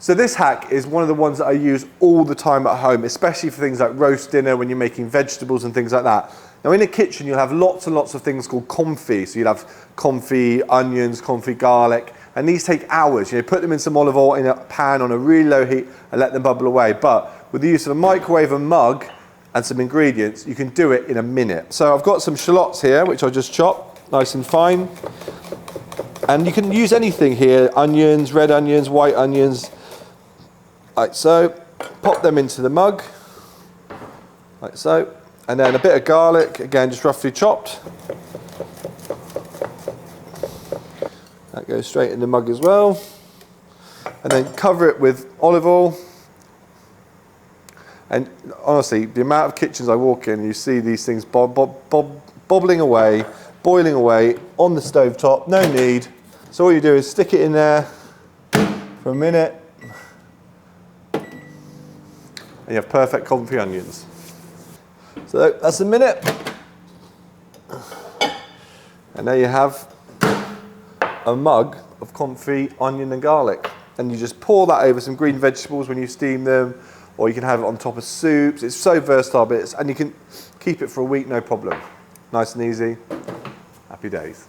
So this hack is one of the ones that I use all the time at home, especially for things like roast dinner when you're making vegetables and things like that. Now in the kitchen you'll have lots and lots of things called confit. So you'll have confit onions, confit garlic, and these take hours. You know, put them in some olive oil in a pan on a really low heat and let them bubble away. But with the use of a microwave and mug and some ingredients, you can do it in a minute. So I've got some shallots here, which I'll just chop nice and fine. And you can use anything here, onions, red onions, white onions, like so. Pop them into the mug, like so. And then a bit of garlic, again, just roughly chopped. That goes straight in the mug as well. And then cover it with olive oil. And honestly, the amount of kitchens I walk in, you see these things bobbling away, boiling away on the stove top, no need. So all you do is stick it in there for a minute, and you have perfect confit onions. So that's a minute. And there you have a mug of confit, onion and garlic. And you just pour that over some green vegetables when you steam them, or you can have it on top of soups. It's so versatile, and you can keep it for a week, no problem. Nice and easy. Happy days.